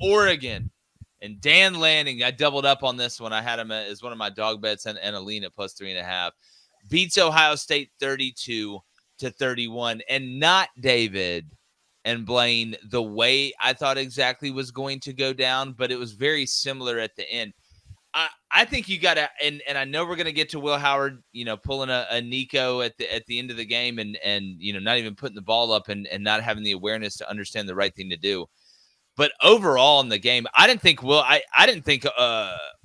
Oregon. And Dan Lanning, I doubled up on this one. I had him as one of my dog bets and a lean at plus 3.5. Beats Ohio State 32-31. And not David and Blaine the way I thought exactly was going to go down, but it was very similar at the end. I think you got to, and I know we're going to get to Will Howard, pulling a Nico at the end of the game and not even putting the ball up and not having the awareness to understand the right thing to do. But overall in the game, I didn't think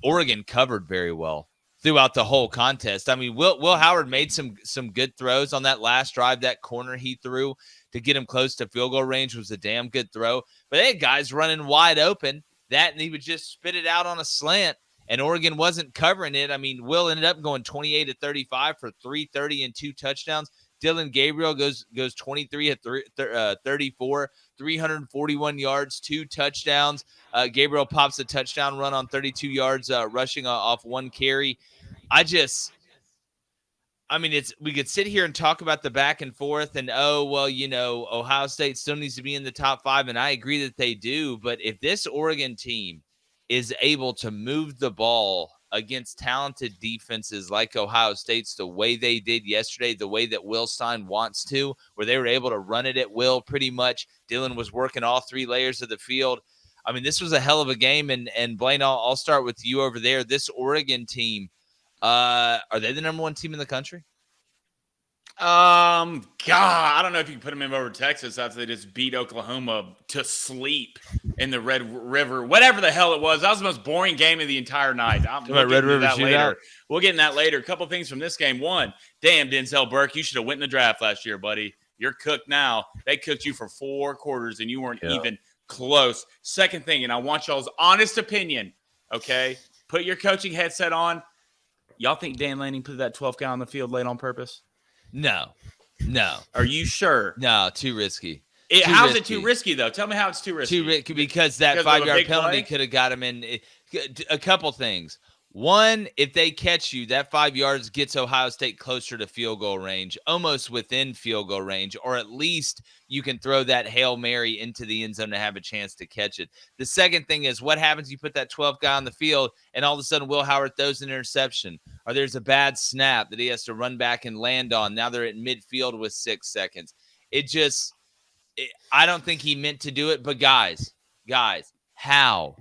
Oregon covered very well throughout the whole contest. I mean, Will Howard made some good throws on that last drive. That corner he threw to get him close to field goal range was a damn good throw. But they had guys running wide open and he would just spit it out on a slant. And Oregon wasn't covering it. I mean, Will ended up going 28-35 for 330 and 2 touchdowns. Dylan Gabriel goes 23-34, 341 yards, 2 touchdowns. Gabriel pops a touchdown run on 32 yards, rushing off 1 carry. We could sit here and talk about the back and forth and, Ohio State still needs to be in the top 5, and I agree that they do. But if this Oregon team is able to move the ball against talented defenses like Ohio State's the way they did yesterday, the way that Will Stein wants to, where they were able to run it at will pretty much. Dylan was working all 3 layers of the field. I mean, this was a hell of a game. And Blaine, I'll start with you over there. This Oregon team, are they the number 1 team in the country? God, I don't know if you can put them in over Texas after they just beat Oklahoma to sleep in the Red River, whatever the hell it was. That was the most boring game of the entire night. We'll get into that later. We'll get in that later. A couple things from this game. One, damn, Denzel Burke, you should have went in the draft last year, buddy. You're cooked now. They cooked you for 4 quarters, and you weren't even close. Second thing, and I want y'all's honest opinion, okay? Put your coaching headset on. Y'all think Dan Lanning put that 12th guy on the field late on purpose? No. Are you sure? No, too risky. How's it too risky, though? Tell me how it's too risky. Because that 5-yard penalty could have got him in. A couple things. One, if they catch you, that 5 yards gets Ohio State closer to field goal range, almost within field goal range, or at least you can throw that Hail Mary into the end zone to have a chance to catch it. The second thing is what happens, you put that 12th guy on the field, and all of a sudden Will Howard throws an interception, or there's a bad snap that he has to run back and land on. Now they're at midfield with 6 seconds. I don't think he meant to do it, but guys, how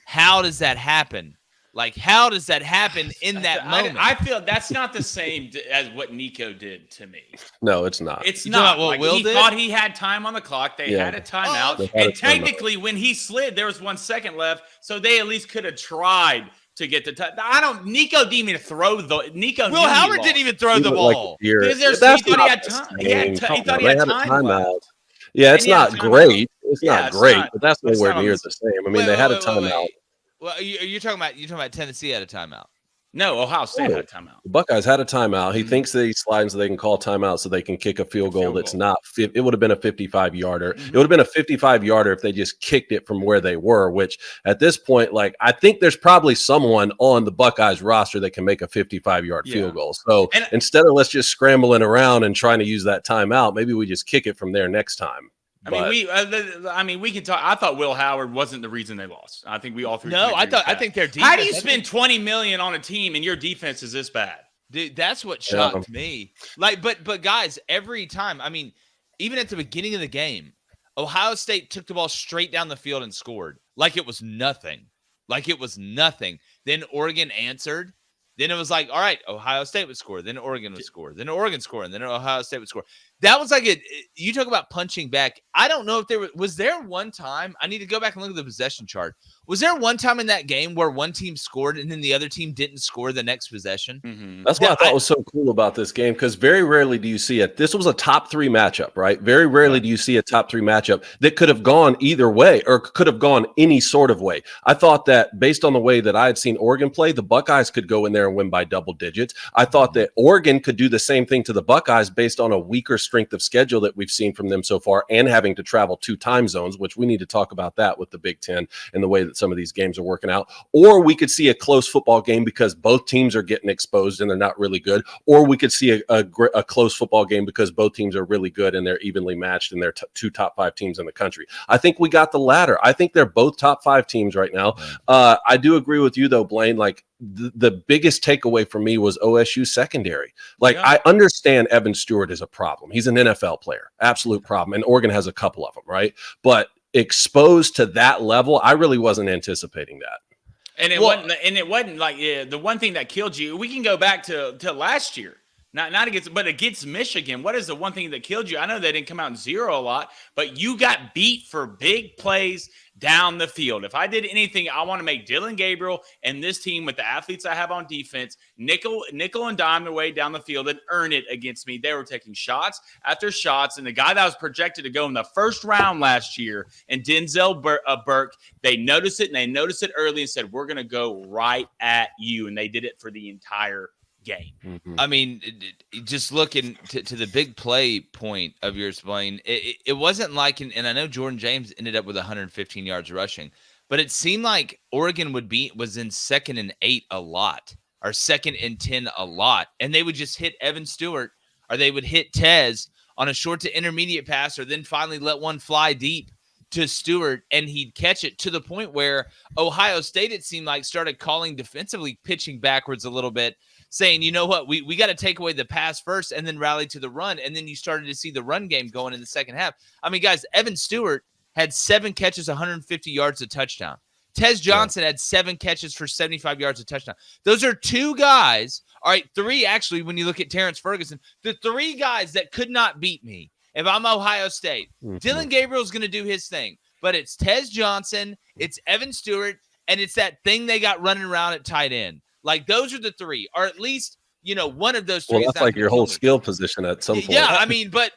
does that happen? Like, how does that happen in that moment? I feel that's not the same as what Nico did to me. No, it's not. It's not. What he thought he had time on the clock. They had a timeout. And technically, when he slid, there was 1 second left. So they at least could have tried to get the time. Nico didn't even throw the – Will Howard didn't even throw the ball. Because he thought he had time. He thought he had time. Yeah, it's not great. It's not great, but that's nowhere near the same. I mean, they had a timeout. Well, you're talking about Tennessee had a timeout. No, Ohio State had a timeout. The Buckeyes had a timeout. He thinks that he's sliding so they can call timeout so they can kick a field goal that's not – it would have been a 55-yarder. It would have been a 55-yarder if they just kicked it from where they were, which at this point, I think there's probably someone on the Buckeyes roster that can make a 55-yard field goal. So instead of let's just scrambling around and trying to use that timeout, maybe we just kick it from there next time. We can talk. I thought Will Howard wasn't the reason they lost. I think we all three. No, I think their defense. How do you spend $20 million on a team and your defense is this bad? Dude, that's what shocked me. But guys, every time, even at the beginning of the game, Ohio State took the ball straight down the field and scored like it was nothing. Then Oregon answered. Then it was like, all right, Ohio State would score. Then Oregon would score. Then Oregon scored. And then Ohio State would score. That was like you talk about punching back. I don't know if was there one time, I need to go back and look at the possession chart. Was there one time in that game where one team scored and then the other team didn't score the next possession? Mm-hmm. That's what I thought was so cool about this game, because very rarely do you see it. This was a top 3 matchup, right? Very rarely do you see a top 3 matchup that could have gone either way or could have gone any sort of way. I thought that based on the way that I had seen Oregon play, the Buckeyes could go in there and win by double digits. I thought that Oregon could do the same thing to the Buckeyes based on a weaker strength of schedule that we've seen from them so far, and having to travel 2 time zones, which we need to talk about that with the Big Ten and the way that some of these games are working out. Or we could see a close football game because both teams are getting exposed and they're not really good. Or we could see a close football game because both teams are really good and they're evenly matched and they're 2 top 5 teams in the country. I think we got the latter. I think they're both top 5 teams right now. I do agree with you though, Blaine. Like the biggest takeaway for me was OSU secondary. Like I understand Evan Stewart is a problem. He's an NFL player, absolute problem. And Oregon has a couple of them, right? But exposed to that level, I really wasn't anticipating that. And it wasn't like the one thing that killed you. We can go back to last year. Not against, but against Michigan. What is the one thing that killed you? I know they didn't come out in 0 a lot, but you got beat for big plays down the field. If I did anything, I want to make Dillon Gabriel and this team with the athletes I have on defense nickel and dime their way down the field and earn it against me. They were taking shots after shots, and the guy that was projected to go in the first round last year, and Denzel Burke, they noticed it, and they noticed it early and said, we're going to go right at you, and they did it for the entire game. Mm-hmm. I mean, just looking to the big play point of yours, Blaine, it wasn't like, and I know Jordan James ended up with 115 yards rushing, but it seemed like Oregon was in 2nd and 8 a lot, or 2nd and 10 a lot, and they would just hit Evan Stewart, or they would hit Tez on a short to intermediate pass, or then finally let one fly deep to Stewart, and he'd catch it, to the point where Ohio State, it seemed like, started calling defensively, pitching backwards a little bit, saying, you know what, we got to take away the pass first and then rally to the run. And then you started to see the run game going in the second half. I mean, guys, Evan Stewart had 7 catches, 150 yards, a touchdown. Tez Johnson had 7 catches for 75 yards, a touchdown. Those are 2 guys. All right, 3 actually, when you look at Terrence Ferguson, the 3 guys that could not beat me if I'm Ohio State. Mm-hmm. Dillon Gabriel's going to do his thing, but it's Tez Johnson, it's Evan Stewart, and it's that thing they got running around at tight end. Like, those are the 3, or at least, one of those 3. Well, that's like your whole skill position at some point. Yeah, I mean, but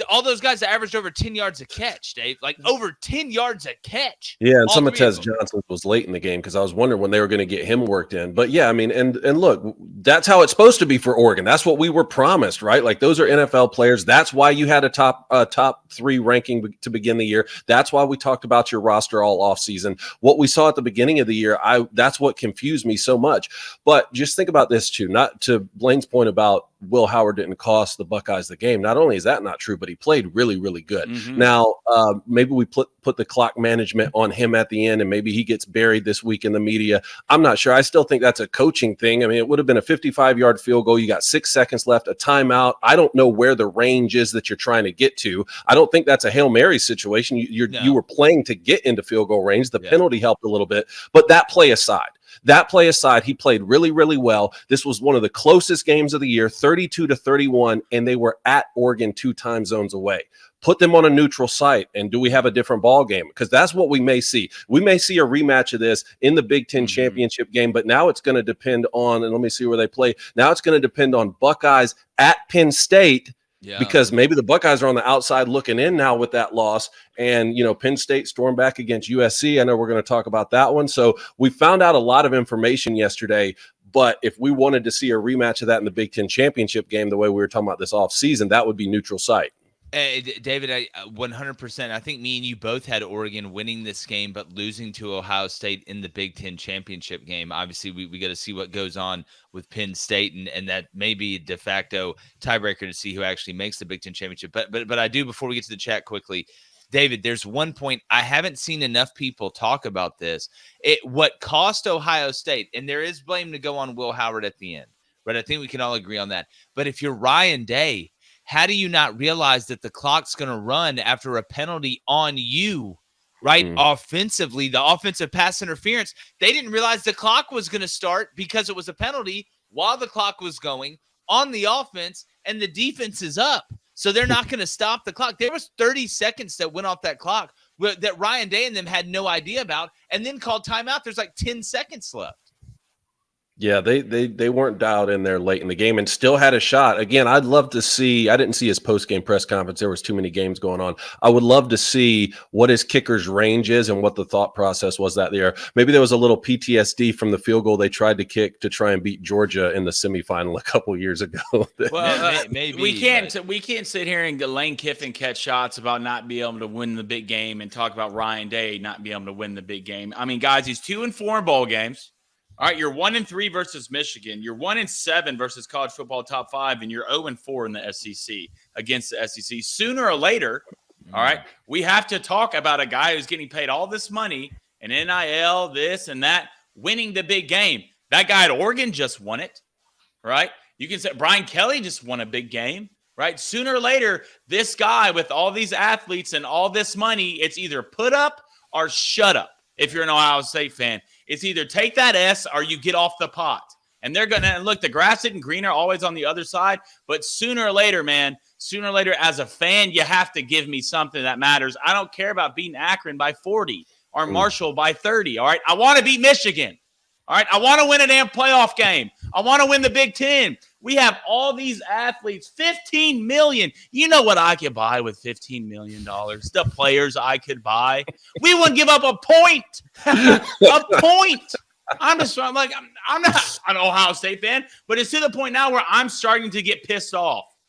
all those guys that averaged over 10 yards a catch, Dave, like over 10 yards a catch. Yeah, and some of Tez Johnson's was late in the game because I was wondering when they were going to get him worked in. But yeah, I mean, and look, that's how it's supposed to be for Oregon. That's what we were promised, right? Like, those are NFL players. That's why you had a top 3 ranking to begin the year. That's why we talked about your roster all off season. What we saw at the beginning of the year, that's what confused me so much. But just think about this too, not to Blaine's point about Will Howard didn't cost the Buckeyes the game. Not only is that not true, but he played really, really good. Mm-hmm. Now, maybe we put the clock management on him at the end, and maybe he gets buried this week in the media. I'm not sure. I still think that's a coaching thing. I mean, it would have been a 55-yard field goal. You got 6 seconds left, a timeout. I don't know where the range is that you're trying to get to. I don't think that's a Hail Mary situation. You were playing to get into field goal range. The penalty helped a little bit, but that play aside, he played really, really well. This was one of the closest games of the year, 32-31, and they were at Oregon 2 time zones away. Put them on a neutral site, and do we have a different ball game? Because that's what we may see. We may see a rematch of this in the Big Ten championship game, but now it's going to depend on, and let me see where they play. Now it's going to depend on Buckeyes at Penn State. Yeah. Because maybe the Buckeyes are on the outside looking in now with that loss, and Penn State stormed back against USC. I know we're going to talk about that one. So we found out a lot of information yesterday, but if we wanted to see a rematch of that in the Big Ten championship game, the way we were talking about this off season, that would be neutral site. David, I 100%. I think me and you both had Oregon winning this game, but losing to Ohio State in the Big Ten championship game. Obviously, we got to see what goes on with Penn State, and that may be a de facto tiebreaker to see who actually makes the Big Ten championship. But I do, before we get to the chat quickly, David, there's one point I haven't seen enough people talk about this. What cost Ohio State, and there is blame to go on Will Howard at the end, right? I think we can all agree on that. But if you're Ryan Day, how do you not realize that the clock's going to run after a penalty on you, right? Offensively, the offensive pass interference, they didn't realize the clock was going to start because it was a penalty while the clock was going on the offense, and the defense is up. So they're not going to stop the clock. There was 30 seconds that went off that clock that Ryan Day and them had no idea about, and then called timeout. There's like 10 seconds left. Yeah, they weren't dialed in there late in the game and still had a shot. Again, I'd love to see. I didn't see his post-game press conference. There was too many games going on. I would love to see what his kicker's range is and what the thought process was that there. Maybe there was a little PTSD from the field goal they tried to kick to try and beat Georgia in the semifinal a couple years ago. Well, maybe we can't sit here and Lane Kiffin catch shots about not being able to win the big game and talk about Ryan Day not being able to win the big game. I mean, guys, he's 2-4 in bowl games. All right, you're 1-3 versus Michigan. You're 1-7 versus college football top 5, and you're 0-4 in the SEC against the SEC. Sooner or later, all right, we have to talk about a guy who's getting paid all this money and NIL, this and that, winning the big game. That guy at Oregon just won it, right? You can say Brian Kelly just won a big game, right? Sooner or later, this guy with all these athletes and all this money, it's either put up or shut up. If you're an Ohio State fan, it's either take that S or you get off the pot. And they're going to look, the grass isn't greener always on the other side. But sooner or later, man, as a fan, you have to give me something that matters. I don't care about beating Akron by 40 or Marshall by 30. All right. I want to beat Michigan. All right. I want to win a damn playoff game. I want to win the Big Ten. We have all these athletes, $15 million. You know what I could buy with $15 million? The players I could buy. We wouldn't give up a point. A point. I'm not an Ohio State fan, but it's to the point now where I'm starting to get pissed off.